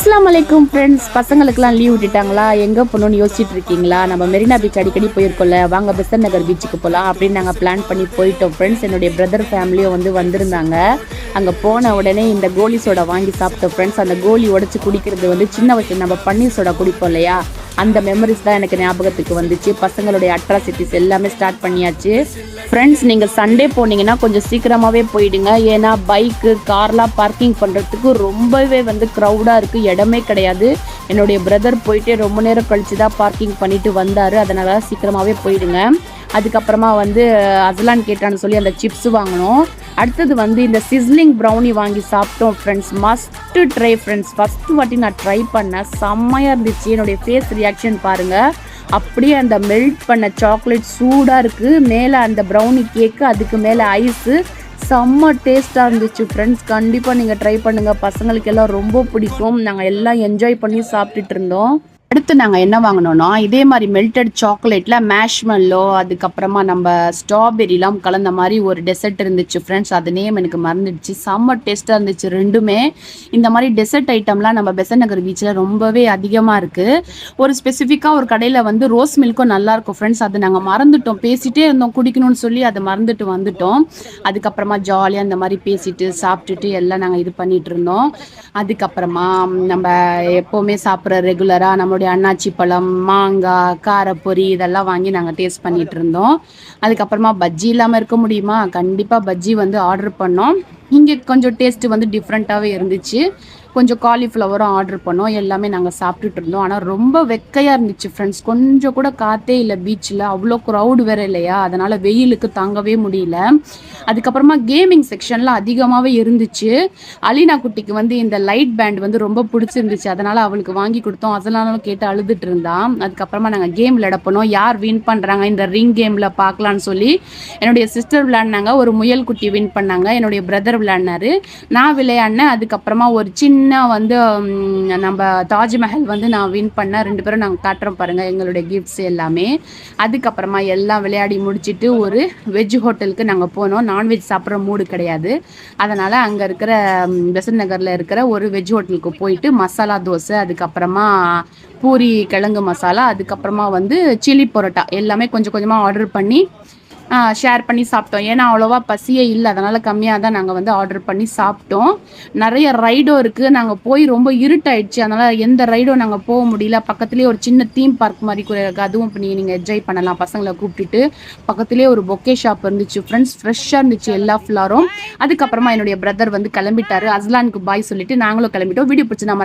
அஸ்ஸலாமு அலைக்கும் ஃப்ரெண்ட்ஸ். பசங்களுக்குலாம் லீவ் விட்டுட்டாங்களா, எங்கே போகணுன்னு யோசிச்சுட்டு இருக்கீங்களா? நம்ம மெரினா பீச் அடிக்கடி போயிருக்கோம்ல, வாங்க பெசன்ட் நகர் பீச்சுக்கு போகலாம் அப்படின்னு நாங்கள் பிளான் பண்ணி போயிட்டோம் ஃப்ரெண்ட்ஸ். என்னுடைய பிரதர் ஃபேமிலியும் வந்திருந்தாங்க. அங்கே போன உடனே இந்த கோலி சோடா வாங்கி சாப்பிட்டோம் ஃப்ரெண்ட்ஸ். அந்த கோலி உடச்சி குடிக்கிறது சின்ன வயசு நம்ம பன்னீர் சோடா குடிப்போம் இல்லையா, அந்த மெமரிஸ் தான் எனக்கு ஞாபகத்துக்கு வந்துச்சு. பசங்களுடைய அட்ராசிட்டிஸ் எல்லாமே ஸ்டார்ட் பண்ணியாச்சு ஃப்ரெண்ட்ஸ். நீங்கள் சண்டே போனீங்கன்னா கொஞ்சம் சீக்கிரமாகவே போயிடுங்க. ஏன்னா பைக்கு கார்லாம் பார்க்கிங் பண்ணுறதுக்கு ரொம்பவே க்ரௌடாக இருக்குது, இடமே கிடையாது. என்னுடைய பிரதர் போயிட்டு ரொம்ப நேரம் கழிச்சு தான் பார்க்கிங் பண்ணிட்டு வந்தார். அதனால சீக்கிரமாகவே போயிடுங்க. அதுக்கப்புறமா அசலான் கேட்டான்னு சொல்லி அந்த சிப்ஸ் வாங்கினோம். அடுத்தது இந்த சிஸ்லிங் ப்ரௌனி வாங்கி சாப்பிட்டோம் friends. Must try friends. First வாட்டி நான் ட்ரை பண்ணேன், செம்மையாக இருந்துச்சு. என்னுடைய ஃபேஸ் ரியாக்ஷன் பாருங்கள். அப்படியே அந்த மெல்ட் பண்ண சாக்லேட் சூடாக இருக்குது, மேலே அந்த ப்ரௌனி கேக்கு, அதுக்கு மேலே ஐஸு, செம்ம டேஸ்ட்டாக இருந்துச்சு ஃப்ரெண்ட்ஸ். கண்டிப்பாக நீங்கள் ட்ரை பண்ணுங்கள், பசங்களுக்கு எல்லாம் ரொம்ப பிடிக்கும். நாங்கள் எல்லாம் என்ஜாய் பண்ணி சாப்பிட்டுட்டு இருந்தோம். அடுத்து நாங்கள் என்ன வாங்கினோன்னா, இதே மாதிரி மெல்டட் சாக்லேட்டில் மேஷ்மெல்லோ, அதுக்கப்புறமா நம்ம ஸ்ட்ராபெரிலாம் கலந்த மாதிரி ஒரு டெசர்ட் இருந்துச்சு ஃப்ரெண்ட்ஸ். அது நேம் எனக்கு மறந்துடுச்சு. செம்ம டேஸ்ட்டாக இருந்துச்சு ரெண்டுமே. இந்த மாதிரி டெசர்ட் ஐட்டம்லாம் நம்ம பெசன்ட் நகர் பீச்சில் ரொம்பவே அதிகமாக இருக்குது. ஒரு ஸ்பெசிஃபிக்காக ஒரு கடையில் ரோஸ் மில்க்கும் நல்லாயிருக்கும் ஃப்ரெண்ட்ஸ். அது நாங்கள் மறந்துட்டோம், பேசிகிட்டே இருந்தோம் குடிக்கணும்னு சொல்லி அதை மறந்துட்டு வந்துட்டோம். அதுக்கப்புறமா ஜாலியாக இந்த மாதிரி பேசிட்டு சாப்பிட்டுட்டு எல்லாம் நாங்கள் இது பண்ணிகிட்டு இருந்தோம். அதுக்கப்புறமா நம்ம எப்போவுமே சாப்பிட்ற ரெகுலராக நம்மளுடைய அன்னாச்சி பழம், மாங்காய், காரப்பொரி இதெல்லாம் வாங்கி நாங்கள் டேஸ்ட் பண்ணிட்டு இருந்தோம். அதுக்கப்புறமா பஜ்ஜி இல்லாமல் இருக்க முடியுமா, கண்டிப்பாக பஜ்ஜி ஆர்டர் பண்ணோம். இங்கே கொஞ்சம் டேஸ்ட்டு டிஃப்ரெண்ட்டாகவே இருந்துச்சு. கொஞ்சம் காலிஃப்ளவரும் ஆர்டர் பண்ணோம். எல்லாமே நாங்கள் சாப்பிட்டுட்டு இருந்தோம். ஆனால் ரொம்ப வெக்கையாக இருந்துச்சு ஃப்ரெண்ட்ஸ். கொஞ்சம் கூட காற்றே இல்லை பீச்சில். அவ்வளோ க்ரௌடு வேறு இல்லையா, அதனால் வெயிலுக்கு தாங்கவே முடியல. அதுக்கப்புறமா கேமிங் செக்ஷனில் அதிகமாகவே இருந்துச்சு. அலினா குட்டிக்கு இந்த லைட் பேண்ட் ரொம்ப பிடிச்சிருந்துச்சு, அதனால் அவளுக்கு வாங்கி கொடுத்தோம். அதனாலும் கேட்டு அழுதுட்டு இருந்தான். அதுக்கப்புறமா நாங்கள் கேம் விளையாட போனோம். யார் வின் பண்ணுறாங்க இந்த ரிங் கேமில் பார்க்கலான்னு சொல்லி என்னுடைய சிஸ்டர் விளையாடினாங்க. ஒரு முயல் குட்டி வின் பண்ணாங்க. என்னுடைய பிரதர் விளையாடினாரு, நான் விளையாடினேன். அதுக்கப்புறமா ஒரு சின்ன நம்ம தாஜ்மஹல் நான் வின் பண்ணேன். 2 பேரும் நாங்கள் காட்டுறோம் பாருங்கள் எங்களுடைய கிஃப்ட்ஸ் எல்லாமே. அதுக்கப்புறமா எல்லாம் விளையாடி முடிச்சுட்டு ஒரு வெஜ் ஹோட்டலுக்கு நாங்கள் போனோம். நான்வெஜ் சாப்பிட்ற மூடு கிடையாது, அதனால் அங்கே இருக்கிற பெசன்ட் நகரில் இருக்கிற ஒரு வெஜ் ஹோட்டலுக்கு போயிட்டு மசாலா தோசை, அதுக்கப்புறமா பூரி கிழங்கு மசாலா, அதுக்கப்புறமா சில்லி பரோட்டா எல்லாமே கொஞ்சம் கொஞ்சமாக ஆர்டர் பண்ணி ஷேர் பண்ணி சாப்பிட்டோம். ஏன்னா அவ்வளோவா பசியே இல்லை, அதனால் கம்மியாக தான் நாங்கள் ஆர்டர் பண்ணி சாப்பிட்டோம். நிறைய ரைடும் இருக்குது. நாங்கள் போய் ரொம்ப இருட்டாயிடுச்சு, அதனால் எந்த ரைடும் நாங்கள் போக முடியல. பக்கத்துலேயே ஒரு சின்ன தீம் பார்க் மாதிரி கூட இருக்குது, அதுவும் இப்போ நீங்கள் என்ஜாய் பண்ணலாம் பசங்களை கூப்பிட்டுட்டு. பக்கத்துலேயே ஒரு பொக்கே ஷாப் இருந்துச்சு ஃப்ரெண்ட்ஸ், ஃப்ரெஷ்ஷாக இருந்துச்சு எல்லா ஃப்ளாரும். அதுக்கப்புறமா என்னுடைய பிரதர் கிளம்பிட்டாரு. அஸ்லானுக்கு பாய் சொல்லிட்டு நாங்களும் கிளம்பிட்டோம். வீடியோ பிடிச்சி நம்ம